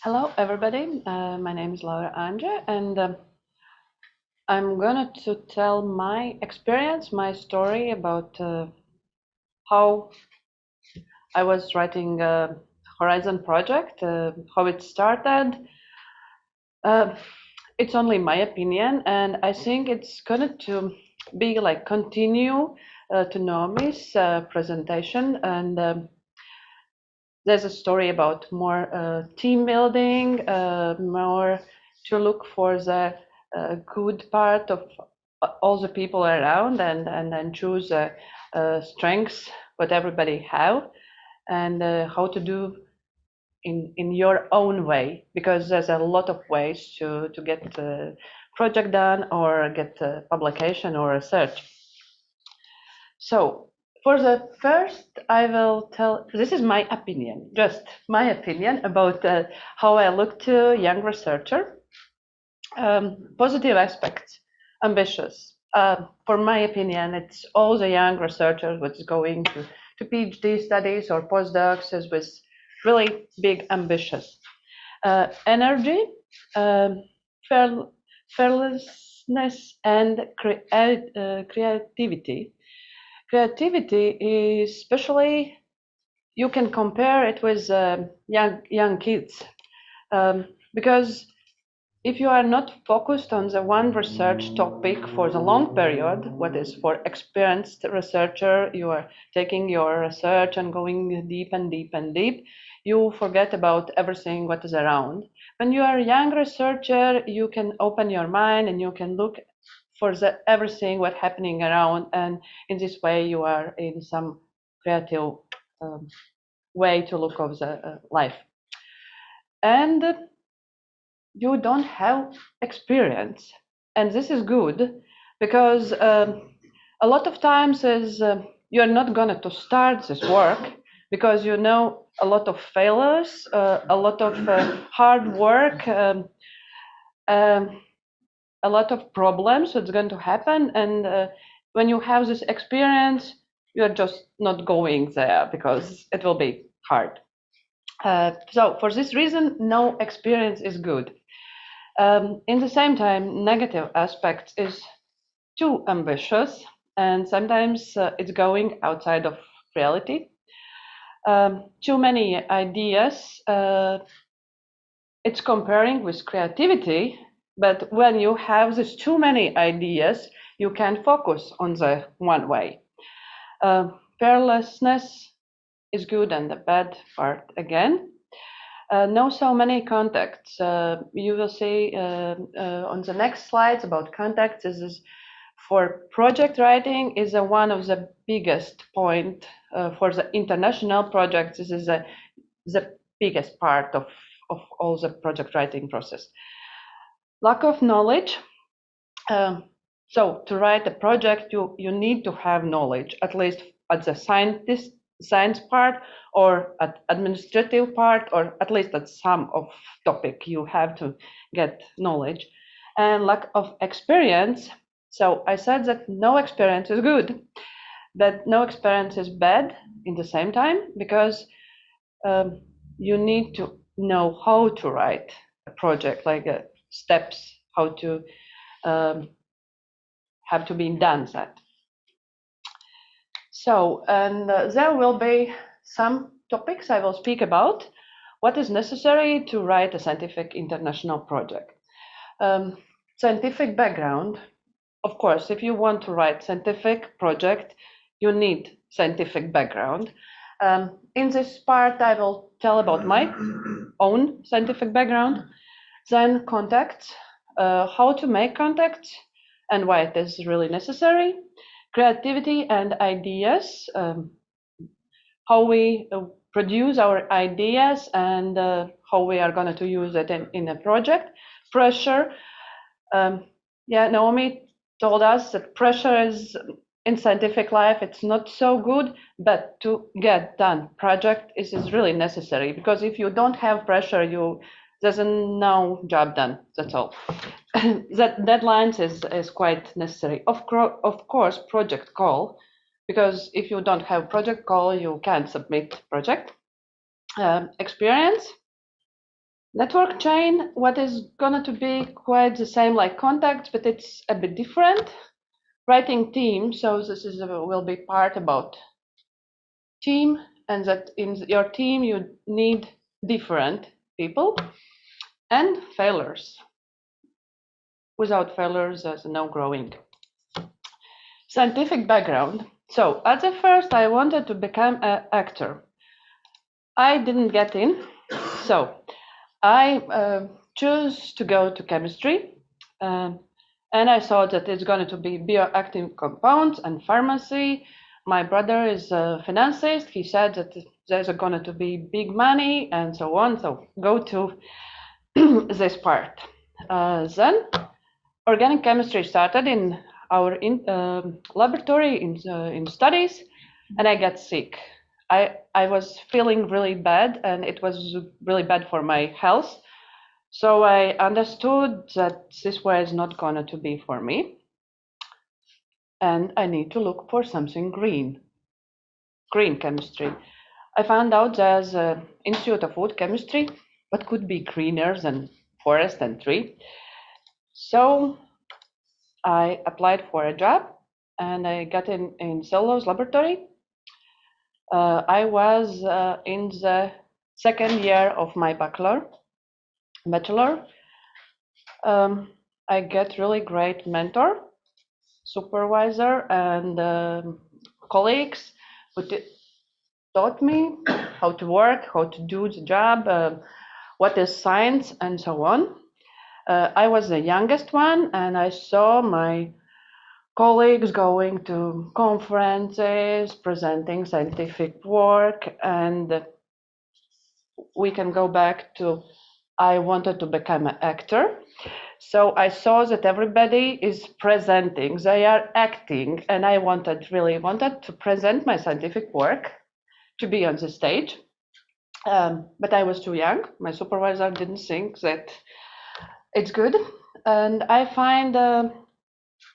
Hello, everybody. My name is Laura Andze, and I'm going to tell my experience, my story about how I was writing a Horizon project, how it started. Uh, it's only my opinion, and I think it's going to be like continue to Naomi's presentation, and there's a story about more team building, more to look for the good part of all the people around, and then choose strengths what everybody have, and how to do in your own way, because there's a lot of ways to get a project done or get a publication or research. So for the first, I will tell, this is my opinion, just my opinion about how I look to young researcher. Positive aspects, ambitious. For my opinion, it's all the young researchers what's going to PhD studies or postdocs is with really big ambitious. Energy, um, fearlessness, and creativity. Creativity is especially you can compare it with young kids, because if you are not focused on the one research topic for the long period, what is for experienced researcher, you are taking your research and going deep and deep and deep, you forget about everything what is around. When you are a young researcher, you can open your mind and you can look for the everything what happening around, and in this way you are in some creative um, way to look of the life. And you don't have experience, and this is good because a lot of times is you're not going to start this work because you know a lot of failures, a lot of hard work, um, a lot of problems that's going to happen, and when you have this experience you're just not going there because it will be hard. So for this reason, no experience is good. In the same time, negative aspects is too ambitious, and sometimes it's going outside of reality. Too many ideas. It's comparing with creativity, but when you have these too many ideas, you can focus on the one way. Fearlessness is good and the bad part again. No, so many contacts. You will see on the next slides about contacts. This is for project writing is one of the biggest point for the international projects. This is the biggest part of all the project writing process. Lack of knowledge. Um, so to write a project, you need to have knowledge, at least at the science part or at administrative part, or at least at some of topic you have to get knowledge. And lack of experience. So I said that no experience is good, but no experience is bad in the same time, because um, you need to know how to write a project, like steps, how to um, have to be done that. So, and there will be some topics I will speak about. What is necessary to write a scientific international project? Scientific background. Of course, if you want to write scientific project, you need scientific background. In this part, I will tell about my own scientific background, then contacts, how to make contacts, and why it is really necessary, creativity and ideas, how we produce our ideas and how we are going to use it in a project, pressure. Yeah, Naomi told us that pressure is in scientific life, it's not so good, but to get done project is really necessary, because if you don't have pressure, there's no job done. That's all. That deadlines is quite necessary. Of course, project call, because if you don't have project call, you can't submit project. Experience. Network chain, what is going to be quite the same like contacts, but it's a bit different. Writing team, so this is will be part about team, and that in your team you need different people. And failures. Without failures, there's no growing. Scientific background. So at the first, I wanted to become an actor. I didn't get in, so I chose to go to chemistry, and I thought that it's going to be bioactive compounds and pharmacy. My brother is a financist. He said that there's going to be big money and so on. So go to this part. Then organic chemistry started in our laboratory in studies, and I got sick. I was feeling really bad, and it was really bad for my health. So I understood that this was not going to be for me, and I need to look for something green chemistry. I found out there's an Institute of Wood Chemistry, what could be greener than forest and tree. So I applied for a job, and I got in cellulose laboratory. I was in the second year of my bachelor. I get really great mentor, supervisor, and colleagues who taught me how to work, how to do the job, what is science, and so on. I was the youngest one, and I saw my colleagues going to conferences, presenting scientific work, and we can go back to I wanted to become an actor. So I saw that everybody is presenting, they are acting, and I really wanted to present my scientific work, to be on the stage. But I was too young. My supervisor didn't think that it's good. And I find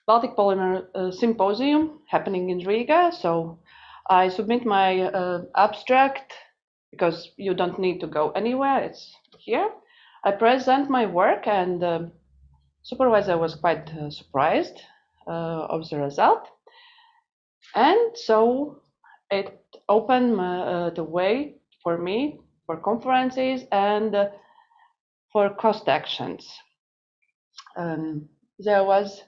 Baltic Polymer Symposium happening in Riga. So I submit my abstract, because you don't need to go anywhere, it's here. I present my work, and the supervisor was quite surprised of the result. And so it opened the way for me for conferences and for cost actions. There was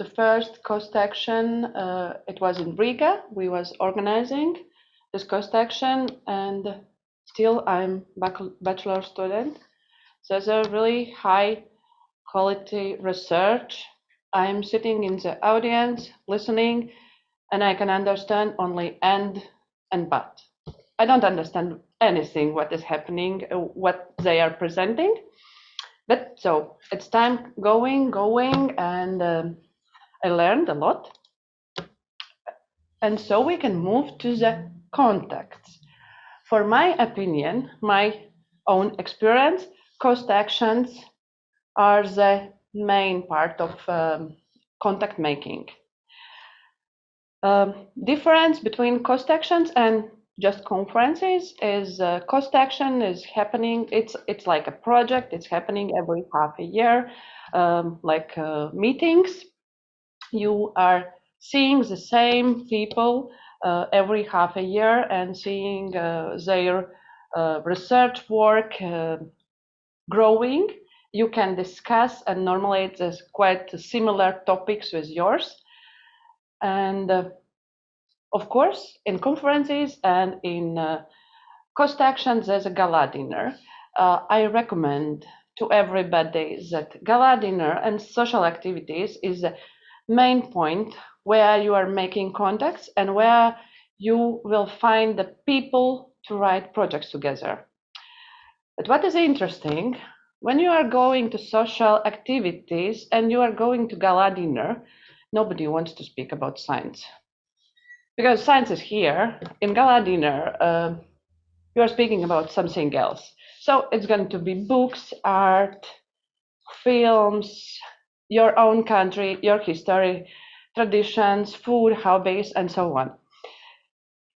the first cost action, it was in Riga. We was organizing this cost action, and still I'm bachelor student. So there's a really high quality research. I'm sitting in the audience, listening, and I can understand only and but. I don't understand anything what is happening, what they are presenting. But so it's time going, and I learned a lot. And so we can move to the contacts. For my opinion, my own experience, cost actions are the main part of contact making. Difference between cost actions and just conferences is cost action is happening. It's like a project. It's happening every half a year, like meetings. You are seeing the same people every half a year and seeing their research work growing. You can discuss, and normally it's quite similar topics with yours. And of course, in conferences and in cost actions, there's a gala dinner. I recommend to everybody that gala dinner and social activities is the main point where you are making contacts and where you will find the people to write projects together. But what is interesting, when you are going to social activities and you are going to gala dinner, nobody wants to speak about science. Because science is here. In gala dinner, you are speaking about something else. So it's going to be books, art, films, your own country, your history, traditions, food, hobbies, and so on.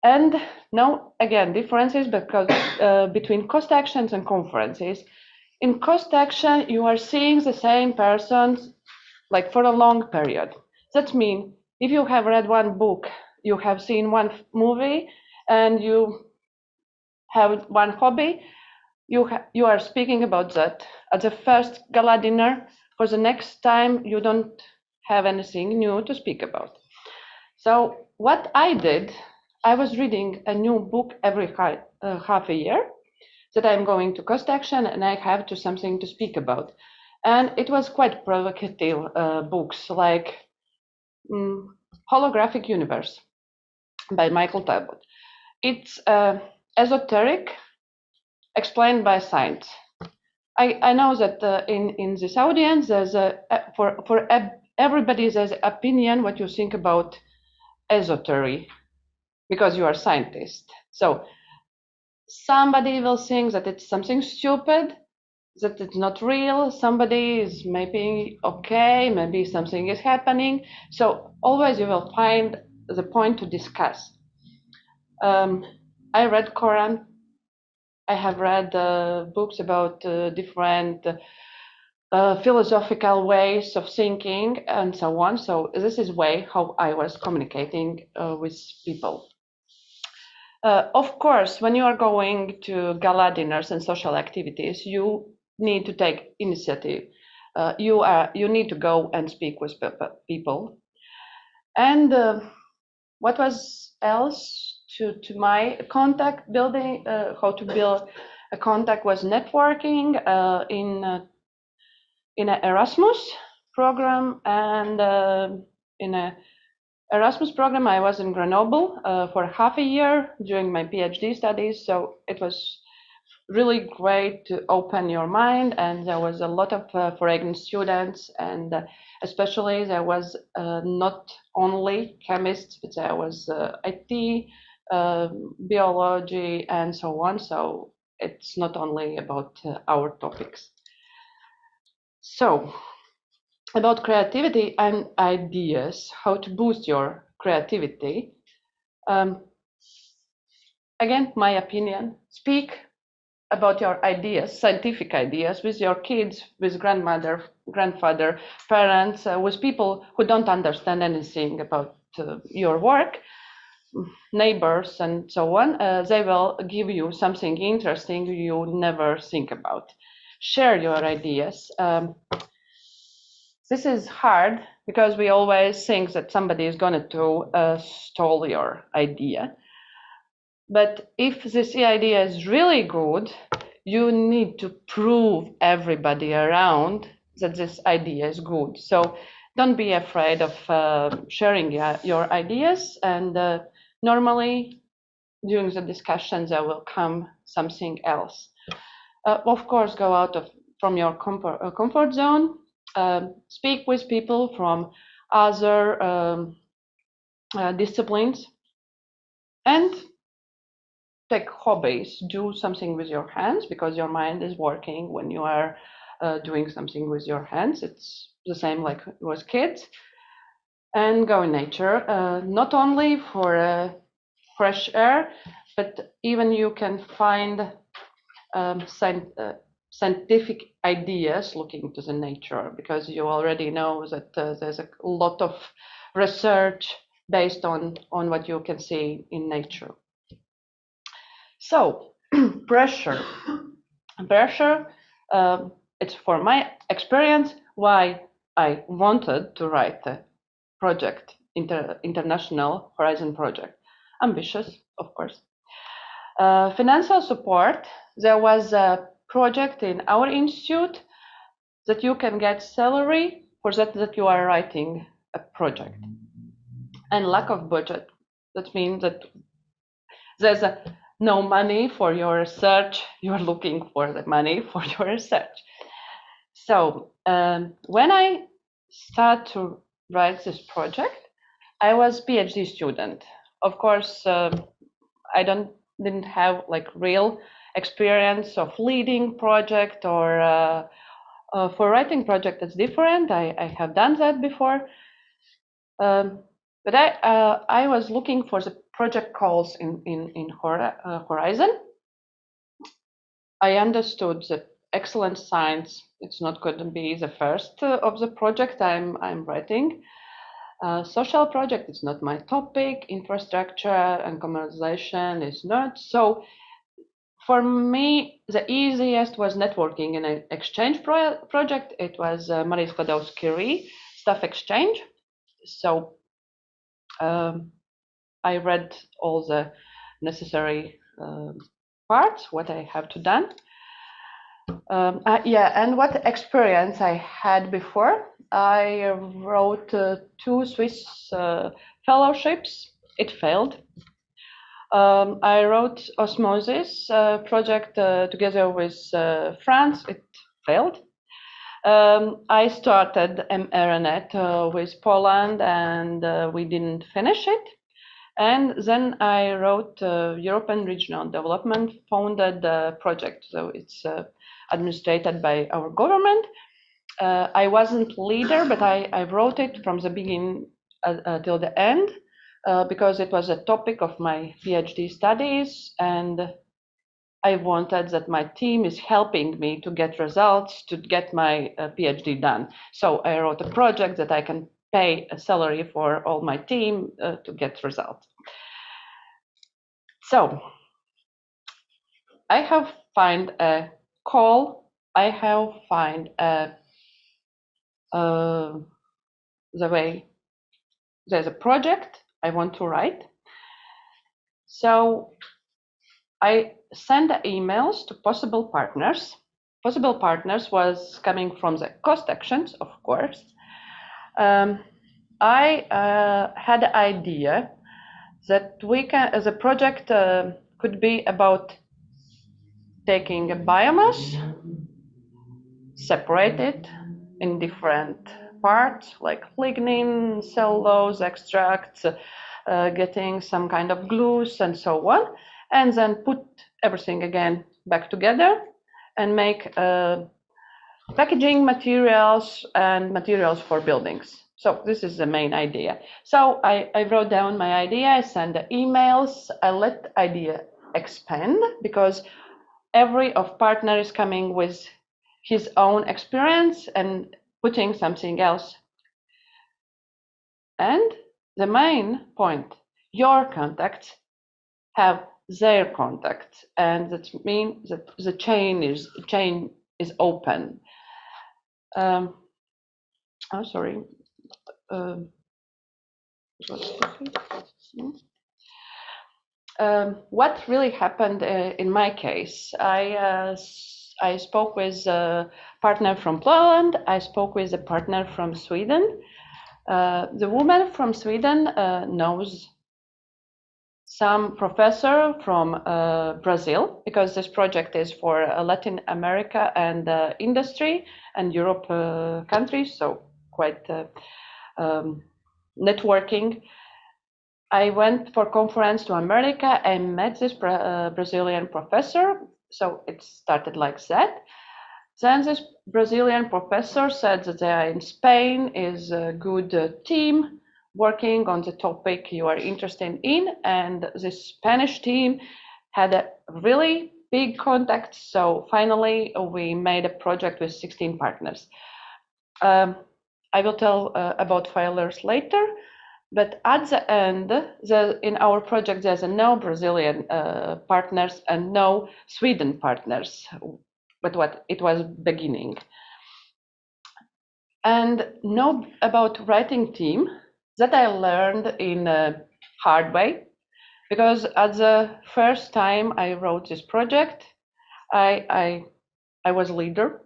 And now, again, differences because between cost actions and conferences. in cost action, you are seeing the same persons like for a long period. That means if you have read one book, you have seen one movie, and you have one hobby, you are speaking about that at the first gala dinner. For the next time, you don't have anything new to speak about. So what I did, I was reading a new book every half a year, that I'm going to cost action and I have to something to speak about. And it was quite provocative books like Holographic Universe by Michael Talbot. It's esoteric, explained by science. I know that in this audience, there's for everybody there's opinion what you think about esoteric, because you are scientist. So somebody will think that it's something stupid, that it's not real. Somebody is maybe okay, maybe something is happening. So always you will find the point to discuss. I read Quran. I have read books about different philosophical ways of thinking and so on. So this is way how I was communicating with people. Of course, when you are going to gala dinners and social activities, you need to take initiative. You need to go and speak with people. And what was else to my contact building? How to build a contact was networking in an Erasmus program, and in a Erasmus program, I was in Grenoble for half a year during my PhD studies. So it was really great to open your mind, and there was a lot of foreign students, and especially there was not only chemists, but there was IT, biology, and so on. So it's not only about our topics. So about creativity and ideas, how to boost your creativity. Again, my opinion, speak about your ideas, scientific ideas, with your kids, with grandmother, grandfather, parents, with people who don't understand anything about your work, neighbors, and so on. They will give you something interesting you never think about. Share your ideas. This is hard because we always think that somebody is going to steal your idea. But if this idea is really good, you need to prove everybody around that this idea is good. So don't be afraid of sharing your ideas. And normally during the discussions, there will come something else. Of course, go out from your comfort zone. Speak with people from other disciplines, and take hobbies. Do something with your hands, because your mind is working when you are doing something with your hands. It's the same like with kids. And go in nature, not only for fresh air, but even you can find scientific ideas looking to the nature, because you already know that there's a lot of research based on what you can see in nature. So pressure, it's for my experience why I wanted to write a project, International Horizon project. Ambitious, of course. Financial support, there was a project in our institute that you can get salary for that you are writing a project. And lack of budget, that means that there's no money for your research. You're looking for the money for your research. So when I started to write this project, I was PhD student. Of course, I didn't have like real experience of leading project, or for writing project it's different. I have done that before, but I was looking for the project calls in Horizon. I understood that excellent science. It's not going to be the first of the project I'm writing. Social project is not my topic. Infrastructure and commercialization is not. So for me, the easiest was networking in an exchange project. It was Marie Skłodowski Staff Exchange. So I read all the necessary parts, what I have to done. And what experience I had before. I wrote 2 Swiss fellowships. It failed. I wrote Osmosis project together with France. It failed. I started mRNet with Poland, and we didn't finish it. And then I wrote European Regional Development funded project. So it's administered by our government. I wasn't leader, but I wrote it from the beginning till the end because it was a topic of my PhD studies, and I wanted that my team is helping me to get results, to get my PhD done. So I wrote a project that I can pay a salary for all my team to get results. So I have find a call. I have find the way there's a project I want to write. So I send emails to possible partners. Possible partners was coming from the cost actions, of course. I had an idea that the project could be about taking a biomass, separate it in different parts like lignin, cellulose extracts, getting some kind of glues and so on, and then put everything again back together and make packaging materials and materials for buildings. So this is the main idea. So I wrote down my idea, I send the emails, I let the idea expand because every of partner is coming with his own experience and putting something else. And the main point, your contacts have their contacts, and that means that the chain is open. Sorry. What really happened in my case? I spoke with a partner from Poland. I spoke with a partner from Sweden. The woman from Sweden knows some professor from Brazil, because this project is for Latin America and industry and Europe countries, so quite networking. I went for conference to America and met this Brazilian professor. So it started like that. Then this Brazilian professor said that they are in Spain, is a good team working on the topic you are interested in. And this Spanish team had a really big contact. So finally, we made a project with 16 partners. I will tell about failures later. But at the end, in our project, there's no Brazilian partners and no Sweden partners, but what it was beginning. And know about writing team that I learned in a hard way, because at the first time I wrote this project, I was leader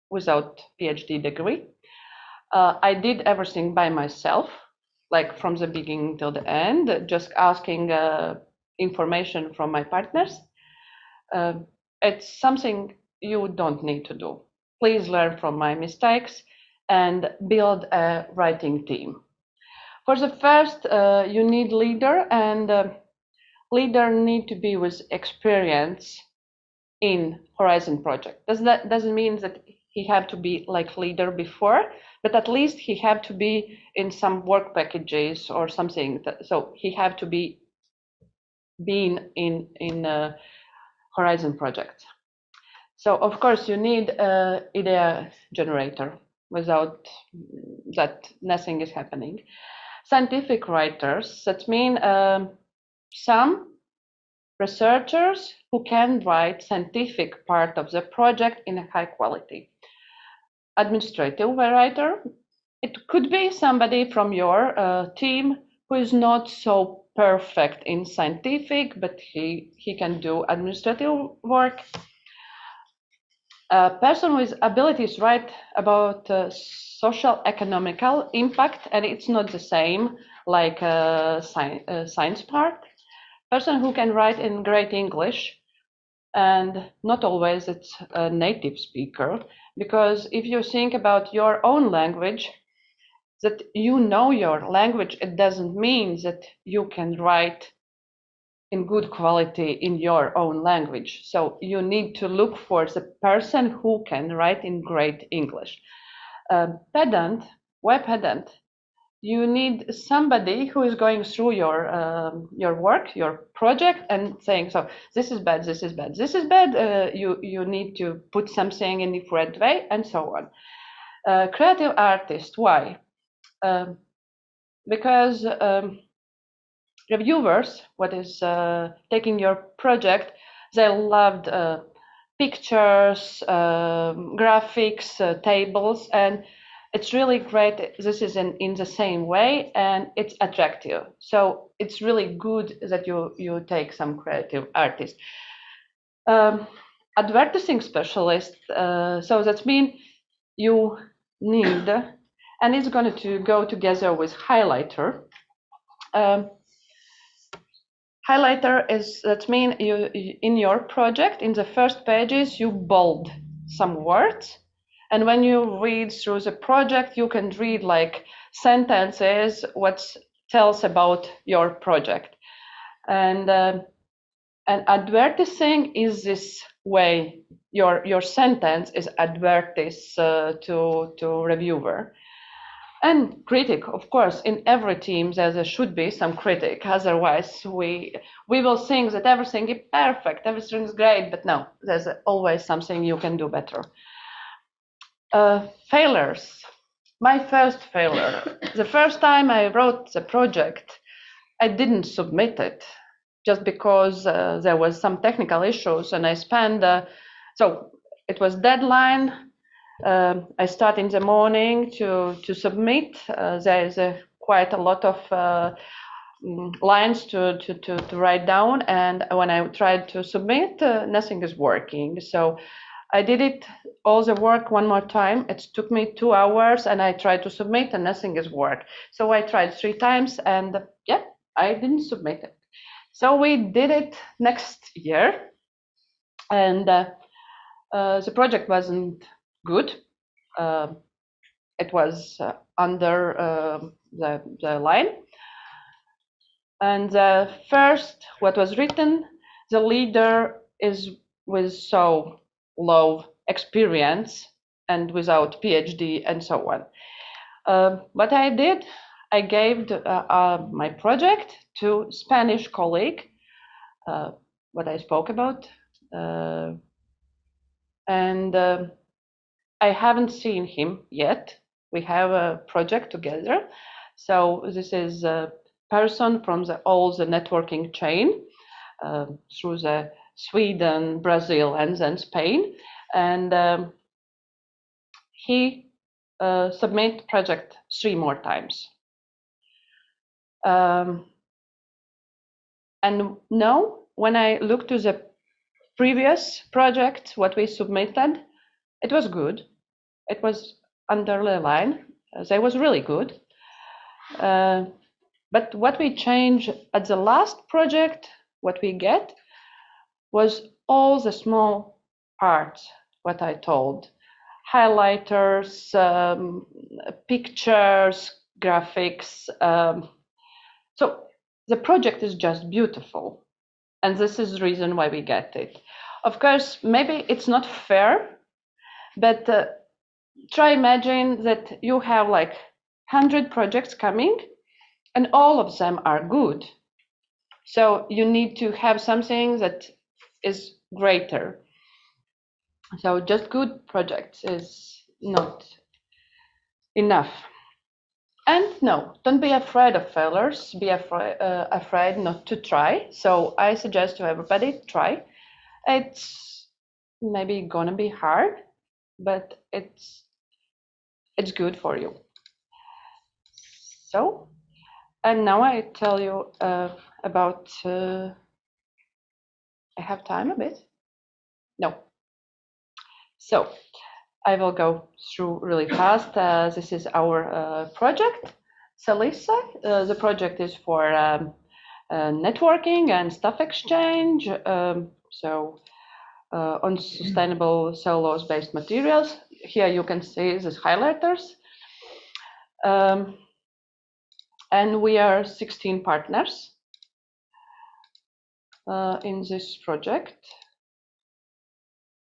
without PhD degree. I did everything by myself, like from the beginning till the end, just asking information from my partners. It's something you don't need to do. Please learn from my mistakes and build a writing team. For the first, you need leader, and leader need to be with experience in Horizon project. Doesn't mean that he have to be like leader before, but at least he have to be in some work packages or something. So he have to be being in Horizon project. So of course you need an idea generator. Without that, nothing is happening. Scientific writers, that mean some researchers who can write scientific part of the project in a high quality. Administrative writer, it could be somebody from your team who is not so perfect in scientific, but he can do administrative work. A person with abilities write about social economical impact, and it's not the same like science part. Person who can write in great English, and not always it's a native speaker, because if you think about your own language, that you know your language, it doesn't mean that you can write in good quality in your own language. So you need to look for the person who can write in great English. Pedant, why pedant? You need somebody who is going through your work, your project, and saying, so this is bad, this is bad, this is bad. You need to put something in a different way, and so on. Creative artist, why? Because reviewers, what is taking your project, they loved pictures, graphics, tables, and it's really great. This is in the same way, and it's attractive. So it's really good that you take some creative artist. Advertising specialist, so that means you need, and it's going to go together with highlighter. Highlighter is, that means you in your project, in the first pages, you bold some words. And when you read through the project, you can read like sentences, what tells about your project. And advertising is this way, your sentence is advertised to reviewer. And critic, of course, in every team there should be some critic. Otherwise, we will think that everything is perfect, everything is great, but no, there's always something you can do better. Failures. My first failure. The first time I wrote the project, I didn't submit it just because there was some technical issues, and I spent. So it was deadline. I start in the morning to submit. There is quite a lot of lines to write down, and when I tried to submit, nothing is working. So I did it all the work one more time. It took me 2 hours, and I tried to submit, and nothing is work. So I tried 3 times, and yeah, I didn't submit it. So we did it next year, and the project wasn't good. It was under the line. And first, what was written, the leader is with so low experience and without PhD and so on. What I did, I gave my project to Spanish colleague, what I spoke about, and I haven't seen him yet. We have a project together. So this is a person from all the networking chain through the Sweden, Brazil, and then Spain. And he submit project 3 more times. And now, when I look to the previous project, what we submitted, it was good. It was under the line. They was really good. But what we changed at the last project, what we get, was all the small parts, what I told. Highlighters, pictures, graphics. So the project is just beautiful. And this is the reason why we get it. Of course, maybe it's not fair, but try imagine that you have like 100 projects coming, and all of them are good. So you need to have something that is greater. So just good projects is not enough. And no, don't be afraid of failures. Be afraid not to try. So I suggest to everybody try. It's maybe gonna be hard, but it's good for you. So, and now I tell you about. I have time a bit. No. So I will go through really fast. This is our project, Salisa. The project is for networking and stuff exchange. On sustainable cellulose-based materials. Here you can see these highlighters. And we are 16 partners in this project.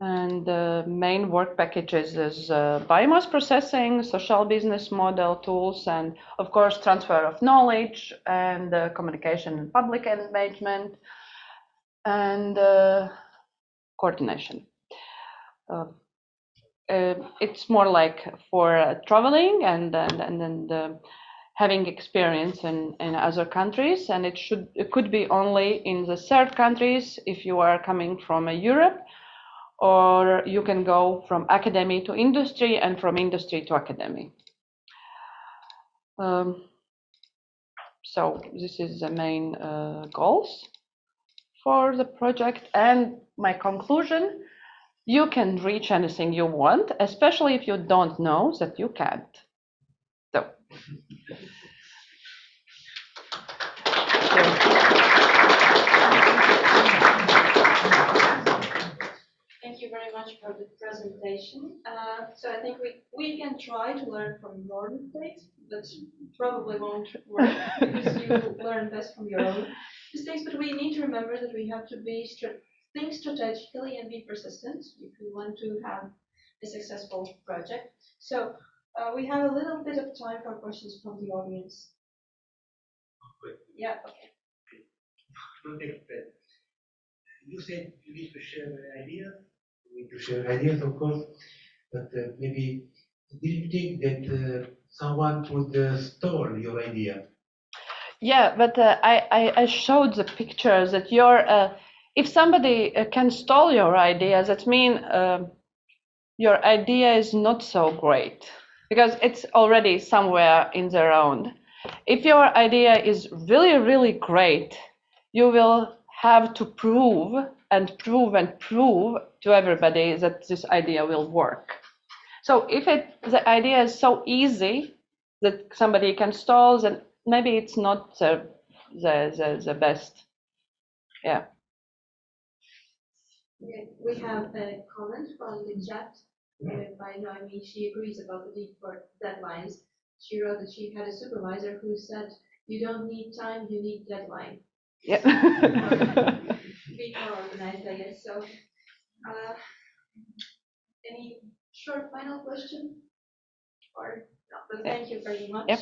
And the main work packages is biomass processing, social business model tools, and of course transfer of knowledge and communication and public engagement and coordination. It's more like for traveling and having experience in other countries, and it could be only in the third countries if you are coming from Europe, or you can go from academy to industry and from industry to academy. So this is the main goals for the project, and my conclusion: you can reach anything you want, especially if you don't know that you can't. So. Thank you very much for the presentation. So I think we can try to learn from your mistakes, but probably won't work because you learn best from your own mistakes. But we need to remember that we have to think strategically and be persistent if we want to have a successful project. So we have a little bit of time for questions from the audience. Yeah, okay. You said you need to share ideas. You need to share ideas, of course, but maybe do you think that someone would stole your idea? Yeah, but I showed the pictures that if somebody can steal your idea, that means your idea is not so great because it's already somewhere in the round. If your idea is really, really great, you will have to prove and prove and prove to everybody that this idea will work. So if the idea is so easy that somebody can steal, then maybe it's not the best. Yeah. Okay, we have a comment from the chat by Noemi. She agrees about the need for deadlines. She wrote that she had a supervisor who said, "You don't need time, you need deadline." Yeah. Be more organized, I guess. So, any short final question? Or no, but thank you very much. Yep.